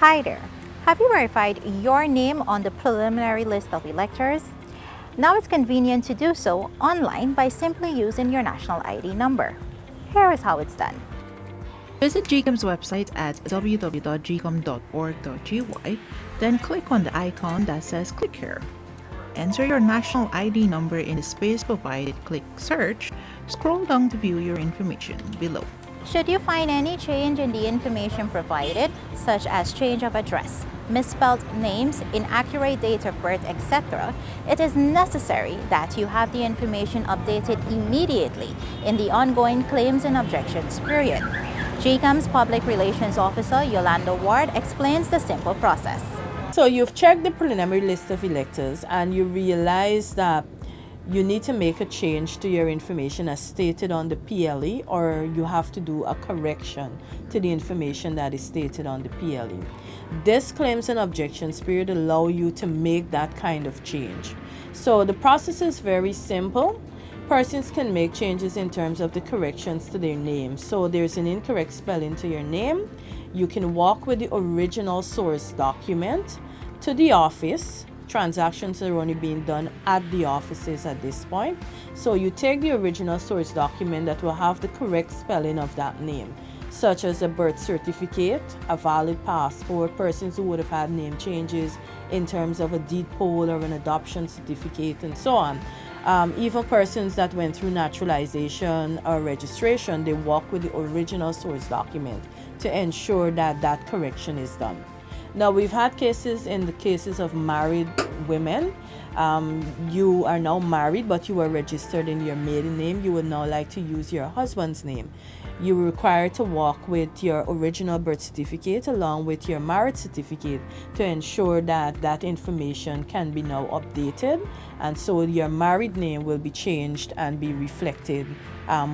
Hi there. Have you verified your name on the preliminary list of electors? Now it's convenient to do so online by simply using your national ID number. Here is how it's done. Visit GCOM's website at www.gcom.org.gy, then click on the icon that says Click Here. Enter your national ID number in the space provided, click Search, scroll down to view your information below. Should you find any change in the information provided, such as change of address, misspelled names, inaccurate date of birth, etc., it is necessary that you have the information updated immediately in the ongoing claims and objections period. GCOM's Public Relations Officer, Yolanda Ward, explains the simple process. So you've checked the preliminary list of electors and you realize that you need to make a change to your information as stated on the PLE, or you have to do a correction to the information that is stated on the PLE. This claims and objections period allow you to make that kind of change. So the process is very simple. Persons can make changes in terms of the corrections to their name. So there's an incorrect spelling to your name. You can walk with the original source document to the office. Transactions are only being done at the offices at this point. So you take the original source document that will have the correct spelling of that name, such as a birth certificate, a valid passport, persons who would have had name changes in terms of a deed poll or an adoption certificate, and so on. Even persons that went through naturalization or registration, they walk with the original source document to ensure that that correction is done. Now, we've had cases in the cases of married women. You are now married, but you were registered in your maiden name. You would now like to use your husband's name. You are required to walk with your original birth certificate along with your marriage certificate to ensure that that information can be now updated. And so your married name will be changed and be reflected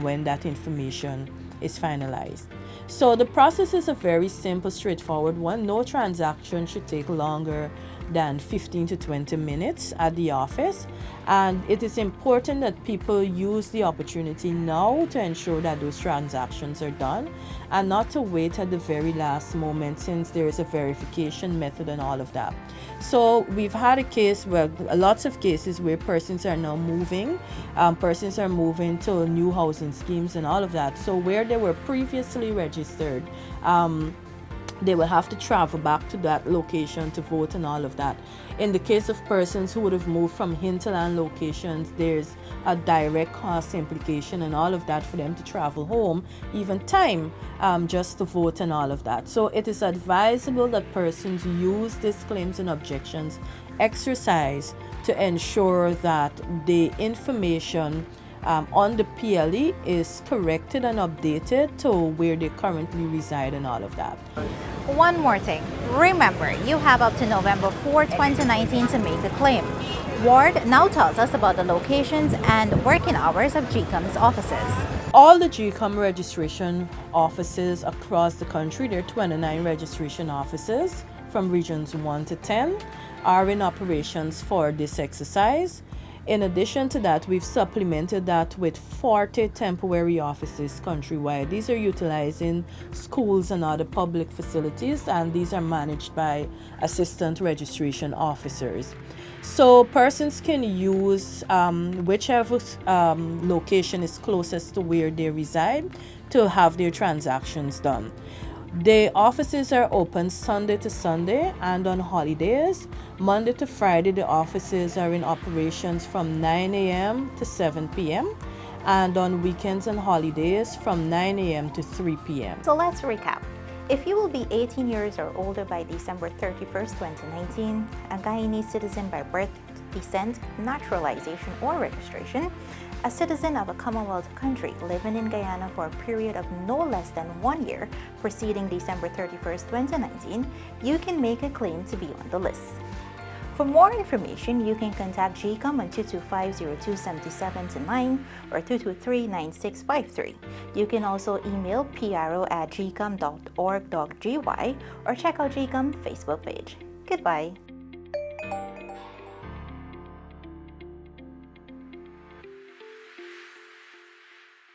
when that information is finalized. So the process is a very simple, straightforward one. No transaction should take longer than 15 to 20 minutes at the office. And it is important that people use the opportunity now to ensure that those transactions are done and not to wait at the very last moment, since there is a verification method and all of that. So we've had a case where lots of cases where persons are now moving, persons are moving to new housing schemes and all of that. So where they were previously registered, they will have to travel back to that location to vote and all of that. In the case of persons who would have moved from hinterland locations, there's a direct cost implication and all of that for them to travel home, even time, just to vote and all of that. So it is advisable that persons use these claims and objections exercise to ensure that the information on the PLE is corrected and updated to where they currently reside and all of that. One more thing. Remember, you have up to November 4, 2019 to make a claim. Ward now tells us about the locations and working hours of GCOM's offices. All the GCOM registration offices across the country, there are 29 registration offices from regions 1 to 10, are in operations for this exercise. In addition to that, we've supplemented that with 40 temporary offices countrywide. These are utilizing schools and other public facilities, and these are managed by assistant registration officers. So persons can use whichever location is closest to where they reside to have their transactions done. The offices are open Sunday to Sunday and on holidays. Monday to Friday, the offices are in operations from 9 a.m. to 7 p.m. and on weekends and holidays from 9 a.m. to 3 p.m. So let's recap. If you will be 18 years or older by December 31st, 2019, a Guyanese citizen by birth, descent, naturalization, or registration, a citizen of a Commonwealth country living in Guyana for a period of no less than 1 year preceding December 31st, 2019, you can make a claim to be on the list. For more information, you can contact GCOM on 225-0277-9 or 223-9653. You can also email pro@gcom.org.gy or check out GCOM Facebook page. Goodbye.